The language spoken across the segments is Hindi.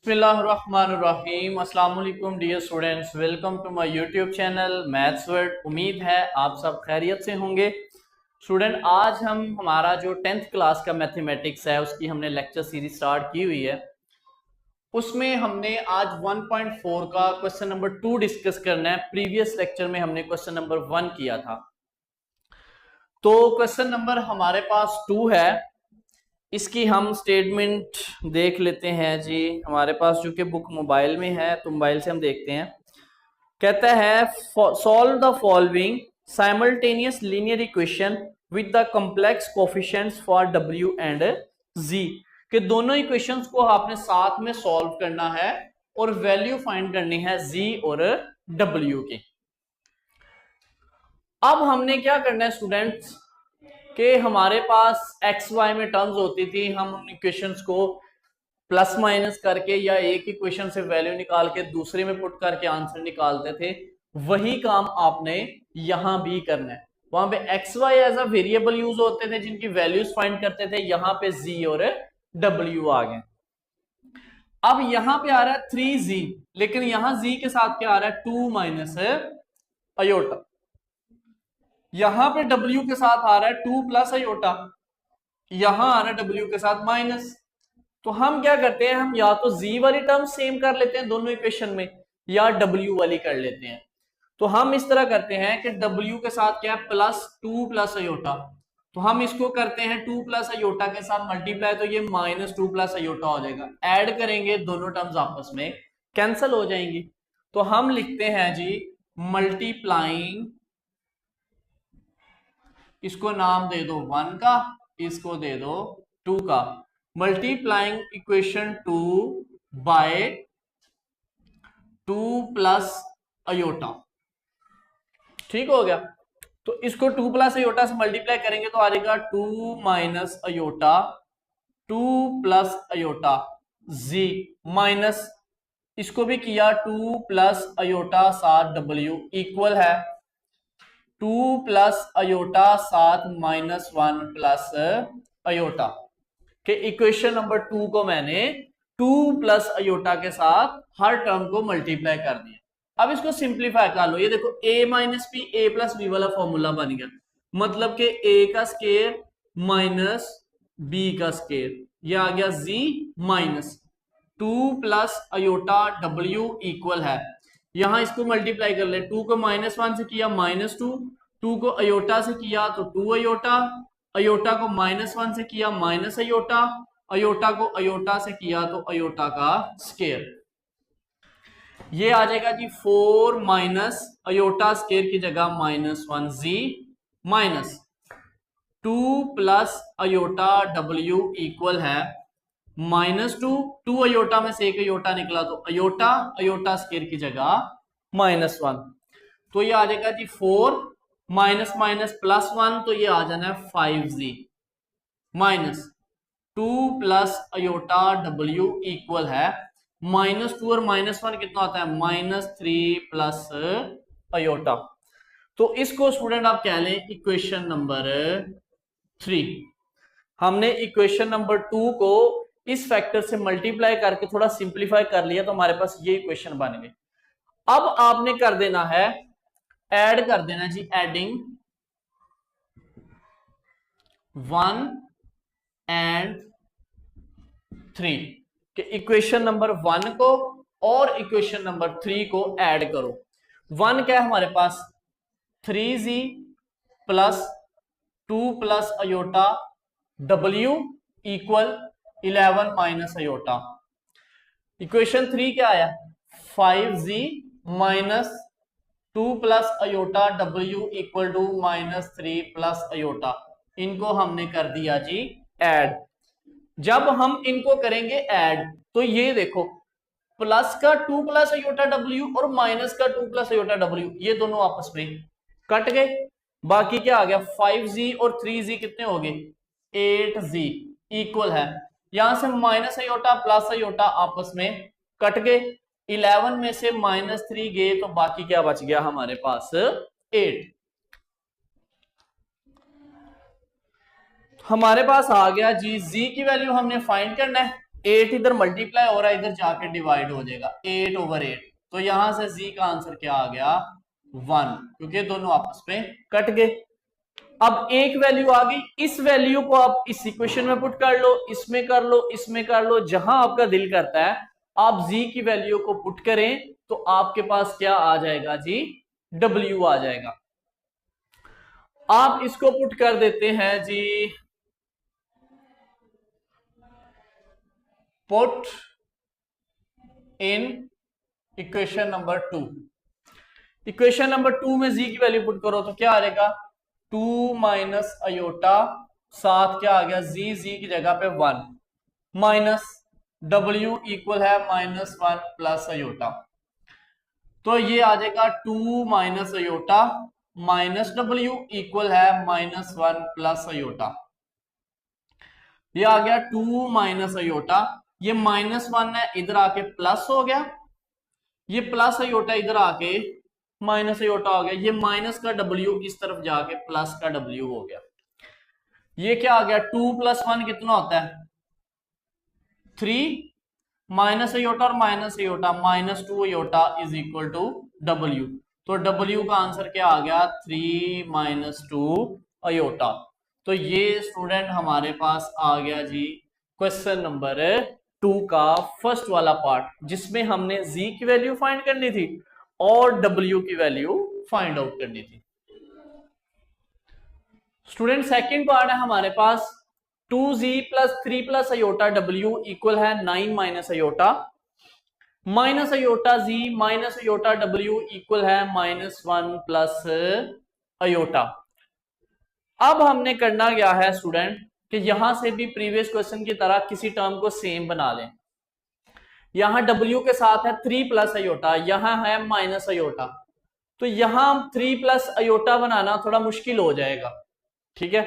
बिस्मिल्लाहिर्रहमानिर्रहीम। अस्सलाम वालेकुम dear students, welcome to my YouTube channel Maths World. उम्मीद है आप सब खैरियत से होंगे। स्टूडेंट, आज हम हमारा जो 10th क्लास का मैथमेटिक्स है उसकी हमने लेक्चर सीरीज स्टार्ट की हुई है। उसमें हमने आज 1.4 का क्वेश्चन नंबर 2 डिस्कस करना है। प्रीवियस लेक्चर में हमने क्वेश्चन नंबर 1 किया था, तो क्वेश्चन नंबर हमारे पास 2 है। इसकी हम स्टेटमेंट देख लेते हैं जी। हमारे पास चूंकि बुक मोबाइल में है तो मोबाइल से हम देखते हैं। कहता है solve the following simultaneous linear equation with the complex coefficients for w and z, कि दोनों इक्वेशंस को आपने साथ में सॉल्व करना है और वैल्यू फाइंड करनी है z और w की। अब हमने क्या करना है स्टूडेंट्स, कि हमारे पास एक्स वाई में टर्म्स होती थी, हम उन इक्वेशंस को प्लस माइनस करके या एक इक्वेशन से वैल्यू निकाल के दूसरे में पुट करके आंसर निकालते थे। वही काम आपने यहां भी करना है। वहां पे X Y as a variable use होते थे जिनकी वैल्यूज फाइंड करते थे, यहां पे जी और डब्ल्यू आ गए। अब यहां पे आ रहा है 3z, लेकिन यहां z के साथ क्या आ रहा है 2 माइनस अयोटा। यहां पे w के साथ आ रहा है 2 प्लस अयोटा, यहां आ रहा है w के साथ माइनस। तो हम क्या करते हैं, हम या तो z वाली टर्म सेम कर लेते हैं दोनों इक्वेशन में, या w वाली कर लेते हैं। तो हम इस तरह करते हैं कि w के साथ क्या है प्लस 2 प्लस अयोटा, तो हम इसको करते हैं 2 प्लस अयोटा के साथ मल्टीप्लाई, तो ये माइनस 2 प्लस अयोटा हो जाएगा। ऐड करेंगे दोनों टर्म्स आपस में कैंसिल हो जाएंगी, तो हम लिखते हैं जी मल्टीप्लाइंग, इसको नाम दे दो 1 का, इसको दे दो 2 का। Multiplying equation 2 by 2 plus iota, ठीक हो गया। तो इसको 2 प्लस अयोटा से मल्टीप्लाई करेंगे तो आ जाएगा 2 माइनस अयोटा 2 प्लस अयोटा जी, माइनस इसको भी किया 2 प्लस अयोटा 7 डब्ल्यू इक्वल है 2 plus aorta 7 minus 1 plus aorta, के इक्वेशन नंबर 2 को मैंने 2 प्लस अयोटा के साथ हर टर्म को मल्टीप्लाई कर दिया। अब इसको सिंप्लीफाई कर लो, ये देखो a minus B A plus B वाला फॉर्मूला बन गया, मतलब कि a का स्केयर माइनस b का स्केयर, ये आ गया z minus 2 plus iota w equal है, यहां इसको मल्टीप्लाई कर ले, 2 को माइनस 1 से किया माइनस 2, 2 को अयोटा से किया तो 2 अयोटा, अयोटा को माइनस 1 से किया माइनस अयोटा, अयोटा को अयोटा से किया तो अयोटा का स्केयर। ये आ जाएगा जी 4 माइनस अयोटा स्केयर की जगह माइनस 1 जी, minus 2 plus iota w equal है माइनस 2, 2 अयोटा में से एक अयोटा निकला तो अयोटा, अयोटा स्केयर की जगह माइनस 1, तो ये आ जाएगा जी 4 माइनस माइनस प्लस 1, तो ये आ जाना है 5z minus 2 plus iota w equal है माइनस 2 और माइनस 1 कितना होता है माइनस 3 प्लस अयोटा। तो इसको स्टूडेंट आप कह लें इक्वेशन नंबर 3। हमने इक्वेशन नंबर 2 को इस फैक्टर से मल्टीप्लाई करके थोड़ा सिंप्लीफाई कर लिया, तो हमारे पास ये इक्वेशन बन गई। अब आपने कर देना है, ऐड कर देना जी, एडिंग 1 एंड 3, कि इक्वेशन नंबर 1 को और इक्वेशन नंबर 3 को ऐड करो। 1 क्या है हमारे पास 3z plus 2 plus iota w equal 11 minus iota. Equation 3 क्या आया 5z minus 2 plus iota w equal to minus 3 plus iota. इनको हमने कर दिया जी ऐड। जब हम इनको करेंगे ऐड तो ये देखो प्लस का 2 प्लस अयोटा w और माइनस का 2 प्लस अयोटा w, ये दोनों आपस में कट गए। बाकी क्या आ गया 5z और 3z कितने हो गए 8z इक्वल है, यहां से माइनस अयोटा प्लस अयोटा आपस में कट गए, 11 में से माइनस 3 गए तो बाकी क्या बच गया हमारे पास 8। हमारे पास आ गया जी, z की वैल्यू हमने फाइंड करना है, 8 इधर मल्टीप्लाई हो रहा है, इधर जाके डिवाइड हो जाएगा 8/8। तो यहां से जी का आंसर क्या आ गया 1, क्योंकि दोनों आपस में कट गए। अब एक वैल्यू आ गई, इस वैल्यू को आप इस इक्वेशन में पुट कर लो, इसमें कर लो, इसमें कर लो, जहां आपका दिल करता है आप जी की वैल्यू को पुट करें तो आपके पास क्या आ जाएगा जी, डब्ल्यू आ जाएगा। आप इसको पुट कर देते हैं जी, put in equation number 2। Equation number 2 में जी की वैल्यू पुट करो तो क्या आ जाएगा 2 माइनस अयोटा, साथ क्या आ गया जी की जगह पे 1, माइनस डब्ल्यू इक्वल है -1 प्लस अयोटा। तो ये आ जाएगा 2 minus iota minus W equal है -1 प्लस अयोटा। ये आ गया 2 माइनस अयोटा, ये -1 है इधर आके प्लस हो गया, ये प्लस अयोटा इधर आके माइनस अयोटा हो गया, ये माइनस का डब्ल्यू इस तरफ जाके प्लस का डब्ल्यू हो गया। ये क्या आ गया 2 + 1 कितना होता है 3, माइनस अयोटा और minus iota -2 iota is equal to W. तो डब्ल्यू का आंसर क्या आ गया 3 - 2 अयोटा। तो ये स्टूडेंट हमारे पास आ गया जी क्वेश्चन नंबर 2 का फर्स्ट वाला पार्ट, जिसमें हमने जी की वैल्यू फाइंड करनी थी और डब्ल्यू की वैल्यू फाइंड आउट करनी थी। स्टूडेंट सेकंड पार्ट है हमारे पास 2z + 3 + अयोटा डब्ल्यू इक्वल है 9 - iota, minus iota z minus iota W equal है -1 प्लस अयोटा। अब हमने करना क्या है स्टूडेंट कि यहां से भी प्रीवियस क्वेश्चन की तरह किसी टर्म को सेम बना लें। यहां w के साथ है 3 + अयोटा, यहां है माइनस अयोटा, तो यहां 3 + अयोटा बनाना थोड़ा मुश्किल हो जाएगा, ठीक है।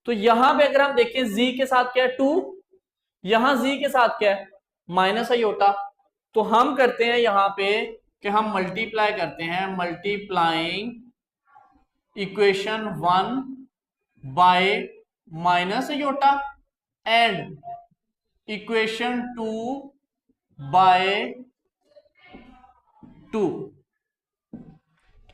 तो यहां पे अगर हम देखें z के साथ क्या है 2, यहां z के साथ क्या है माइनस अयोटा, तो हम करते हैं यहां पे कि हम मल्टीप्लाई करते हैं, multiplying equation 1 by minus iota and equation 2 by 2।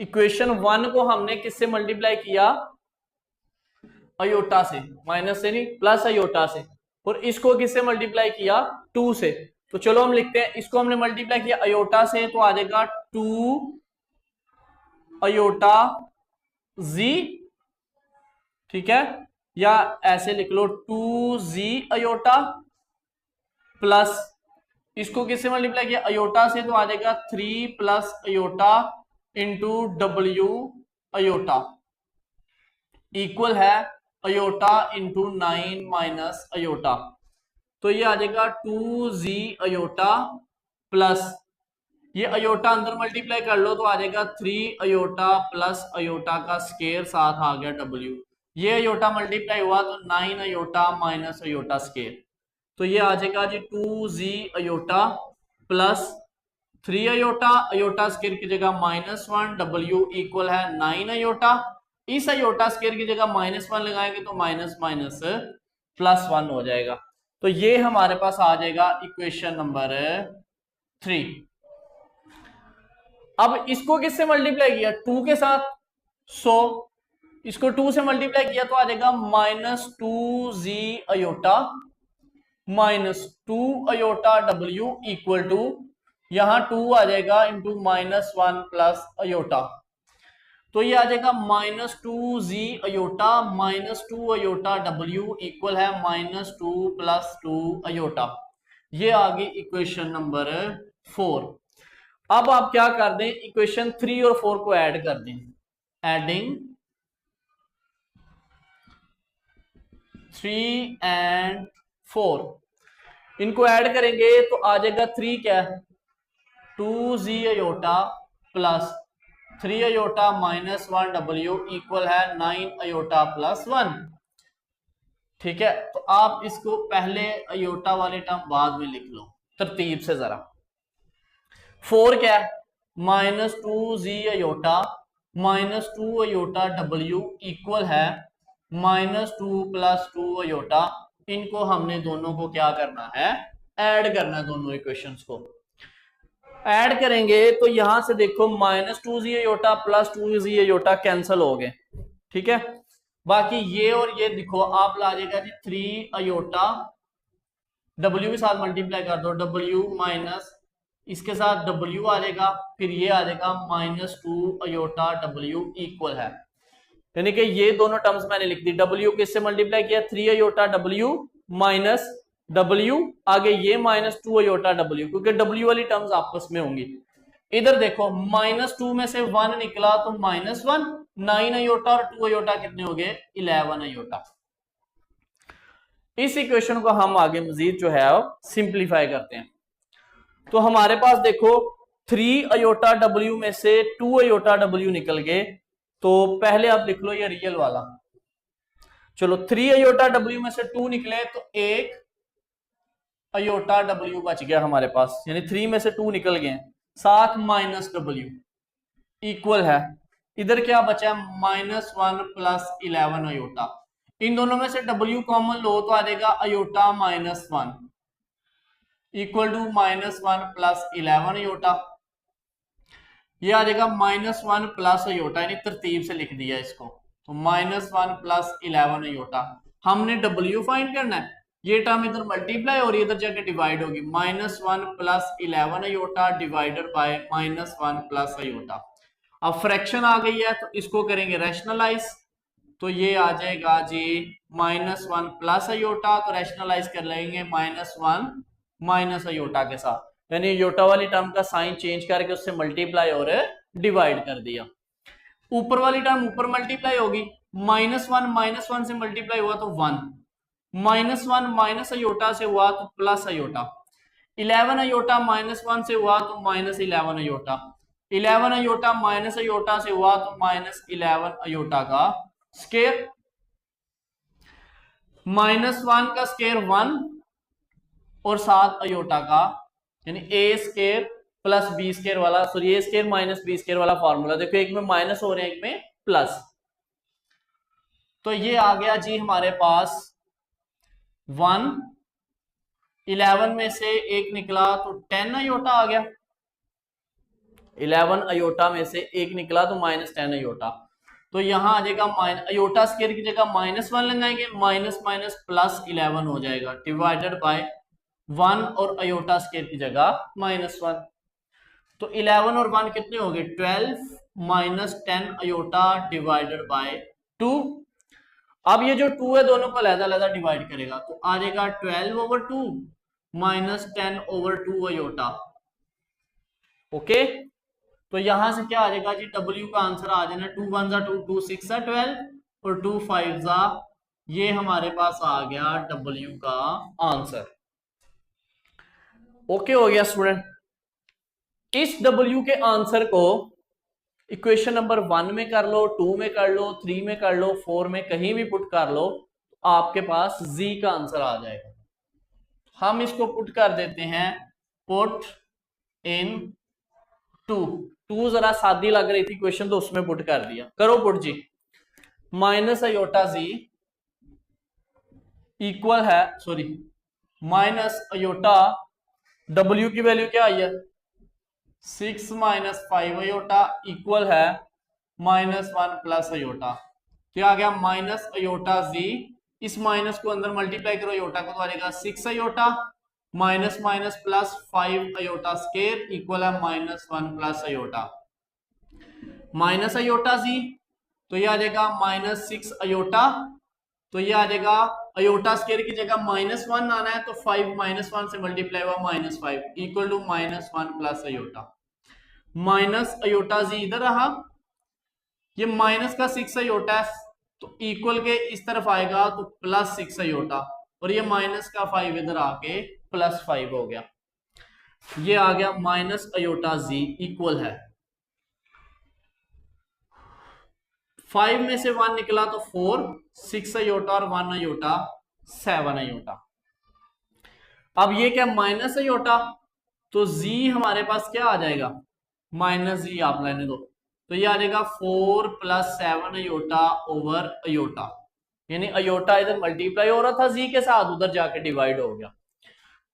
Equation 1 को हमने किससे मल्टीप्लाई किया अयोटा से, माइनस से नहीं प्लस अयोटा से, और इसको किससे मल्टीप्लाई किया 2 से। तो चलो हम लिखते हैं, इसको हमने मल्टीप्लाई किया अयोटा से तो आ जाएगा 2 अयोटा z, ठीक है, या ऐसे लिख लो 2z अयोटा प्लस इसको किससे मल्टीप्लाई किया अयोटा से तो आ जाएगा 3 + iota into W iota equal है अयोटा इंटू 9 - अयोटा। तो ये आ जाएगा 2z अयोटा प्लस ये अयोटा अंदर मल्टीप्लाई कर लो तो आ जाएगा 3 अयोटा प्लस अयोटा का स्केयर, साथ आ गया w, ये अयोटा मल्टीप्लाई हुआ तो 9 अयोटा माइनस अयोटा स्केयर। तो ये आ जाएगा जी 2z iota plus 3 iota, iota square की जगह -1, w इक्वल है 9 अयोटा, इस अयोटा स्केयर की जगह -1 लगाएंगे तो माइनस माइनस +1 हो जाएगा। तो ये हमारे पास आ जाएगा इक्वेशन नंबर 3। अब इसको किससे मल्टीप्लाई किया 2 के साथ, सो इसको 2 से मल्टीप्लाई किया तो आ जाएगा -2z iota -2 iota w equal to यहां 2 आ जाएगा इंटू -1 प्लस अयोटा, तो ये आ जाएगा -2z iota -2 iota w equal है -2 + 2 अयोटा। ये आ गई इक्वेशन नंबर 4। अब आप क्या कर दें इक्वेशन 3 और 4 को ऐड कर दें, एडिंग 3 and 4, इनको ऐड करेंगे तो आ जाएगा 3 क्या है 2z iota plus 3 iota -1 w equal है 9 अयोटा प्लस 1, ठीक है। तो आप इसको पहले अयोटा वाले टर्म बाद में लिख लो तरतीब से जरा। 4 क्या है -2z iota -2 iota w equal है -2 + 2 अयोटा, इनको हमने दोनों को क्या करना है ऐड करना है दोनों इक्वेशंस को। ऐड करेंगे तो यहां से देखो -2z iota plus 2z aorta cancel हो गए, ठीक है। बाकी ये और ये देखो आप ला जाएगा जी 3 अयोटा, W के साथ मल्टीप्लाई कर दो, W माइनस इसके साथ W आ जाएगा, फिर ये आ जाएगा -2 अयोटा W इक्वल है, यानी कि ये दोनों टर्म्स मैंने लिख दी। W किससे मल्टीप्लाई किया 3 अयोटा W माइनस W, आगे ये -2 अयोटा W, क्योंकि W वाली टर्म्स आपस में होंगी। इधर देखो -2 में से 1 निकला तो -1, 9 अयोटा और 2 अयोटा कितने हो गए 11 अयोटा। इस इक्वेशन को हम आगे मजीद जो है सिंप्लीफाई करते हैं। तो हमारे पास देखो 3 अयोटा W में से 2 अयोटा W निकल गए, तो पहले आप लिख लो ये रियल वाला। चलो 3 अयोटा W में से 2 निकले तो 1 अयोटा W बच गया हमारे पास, यानी 3 में से 2 निकल गए, साथ -W इक्वल है, इधर क्या बचा -1 प्लस 11 अयोटा। इन दोनों में से W कॉमन लो तो आ जाएगा iota -1 equal to -1 plus 11 iota. ये आ जाएगा -1 प्लस अयोटा, यानी तरतीब से लिख दिया इसको, तो -1 प्लस 11 अयोटा। हमने W फाइंड करना है, ये टर्म इधर मल्टीप्लाई और इधर जाके डिवाइड होगी, -1 plus 11 iota divided by -1 plus iota. अब फ्रैक्शन आ गई है तो इसको करेंगे रैशनलाइज, तो ये आ जाएगा जी -1 प्लस अयोटा, तो रैशनलाइज कर लेंगे -1 माइनस अयोटा के साथ, यानी अयोटा वाली टर्म का साइन चेंज करके उससे मल्टीप्लाई और डिवाइड कर दिया। ऊपर वाली टर्म ऊपर मल्टीप्लाई होगी, -1 से मल्टीप्लाई हुआ तो 1, -1 माइनस अयोटा से हुआ तो प्लस अयोटा, 11 अयोटा -1 से हुआ तो -11 अयोटा, 11 अयोटा माइनस अयोटा से हुआ तो -11 अयोटा का स्क्वायर, -1 का स्क्वायर 1 और 7 अयोटा का, यानी ए स्क्वायर प्लस बी स्क्वायर वाला, सॉरी ए स्क्वायर माइनस बी स्क्वायर वाला फॉर्मूला। देखो एक में माइनस हो रहे हैं एक में प्लस, तो ये आ गया जी हमारे पास 1, 11 में से एक निकला तो 10 अयोटा आ गया, 11 अयोटा में से एक निकला तो -10 अयोटा, तो यहां आ जाएगा अयोटा स्क्वायर की जगह -1 लगाएंगे, माइनस माइनस प्लस 11 हो जाएगा डिवाइडेड बाय 1 और अयोटा स्क्वायर की जगह -1, तो 11 और 1 कितने हो गए 12 -10 अयोटा डिवाइडेड बाय 2। अब ये जो 2 है दोनों को अलग-अलग डिवाइड करेगा, तो आ जाएगा 12/2 -10/2 अयोटा। ओके, तो यहां से क्या आ जाएगा जी W का आंसर आ जाना 2 1 2 2 6 12 और 2 5 ये हमारे पास आ गया W का आंसर। ओके हो गया स्टूडेंट। इस W के आंसर को इक्वेशन नंबर 1 में कर लो, 2 में कर लो, 3 में कर लो, 4 में कहीं भी पुट कर लो, तो आपके पास Z का आंसर आ जाएगा। हम इसको पुट कर देते हैं, पुट इन 2 जरा सादी लग रही थी क्वेश्चन तो उसमें पुट कर दिया, करो पुट जी। माइनस अयोटा Z इक्वल है, सॉरी माइनस अयोटा W की वैल्यू क्या आई है 6 - 5 अयोटा इक्वल है -1 प्लस अयोटा, क्या आ गया माइनस अयोटा Z, इस माइनस को अंदर मल्टीप्लाई करो अयोटा को तो आ जाएगा 6 iota minus minus plus 5 iota square equal है -1 plus iota, minus iota Z तो ये आ जाएगा -6 अयोटा, तो ये आ जाएगा अयोटा स्क्वायर की जगह -1 आना है तो 5 -1 से मल्टीप्लाई हुआ -5 equal to -1 plus iota, minus iota Z इधर रहा, ये माइनस का 6 अयोटा है तो इक्वल के इस तरफ आएगा तो +6 अयोटा, और ये माइनस का 5 इधर आके +5 हो गया, ये आ गया माइनस अयोटा Z इक्वल है 5 में से 1 निकला तो 4, 6 अयोटा और 1 अयोटा 7 अयोटा। अब ये क्या माइनस अयोटा, तो Z हमारे पास क्या आ जाएगा -Z आप लेने दो, तो ये आ जाएगा 4 + 7 अयोटा ओवर अयोटा, यानी अयोटा इधर मल्टीप्लाई हो रहा था Z के साथ, उधर जाके डिवाइड हो गया,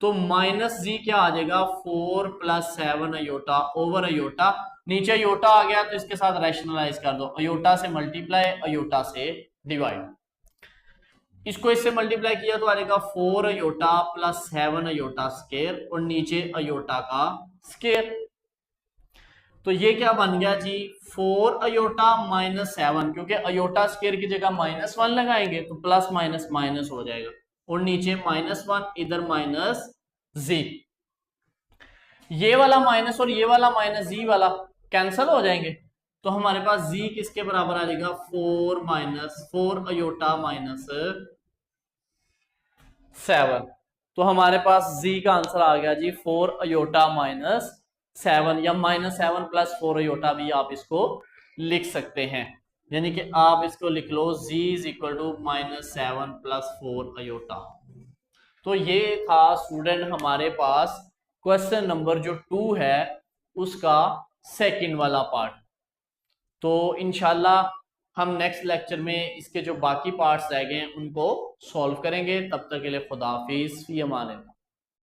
तो माइनस जी क्या आ जाएगा 4 + 7 अयोटा ओवर अयोटा, नीचे अयोटा आ गया तो इसके साथ रैशनलाइज कर दो, अयोटा से मल्टीप्लाई अयोटा से डिवाइड, इसको इससे मल्टीप्लाई किया तो आ जाएगा 4 अयोटा + 7 अयोटा स्केयर और नीचे अयोटा का स्केयर। तो ये क्या बन गया जी 4 अयोटा -7, क्योंकि अयोटा स्केयर की जगह -1 लगाएंगे तो प्लस माइनस माइनस हो जाएगा और नीचे -1 इधर माइनस जी, ये वाला माइनस और ये वाला माइनस जी वाला कैंसल हो जाएंगे, तो हमारे पास जी किसके बराबर आ जाएगा 4 अयोटा -7। तो हमारे पास जी का आंसर आ गया जी 4 अयोटा -7 या -7 + 4 अयोटा भी आप इसको लिख सकते हैं, यानी कि आप इसको लिख लो z = -7 + 4 अयोटा। तो ये था स्टूडेंट हमारे पास क्वेश्चन नंबर जो 2 है उसका सेकंड वाला पार्ट। तो इंशाल्लाह हम नेक्स्ट लेक्चर में इसके जो बाकी पार्ट्स रह गए हैं उनको सॉल्व करेंगे। तब तक के लिए खुदा हाफिज़, फी अमान अल्लाह।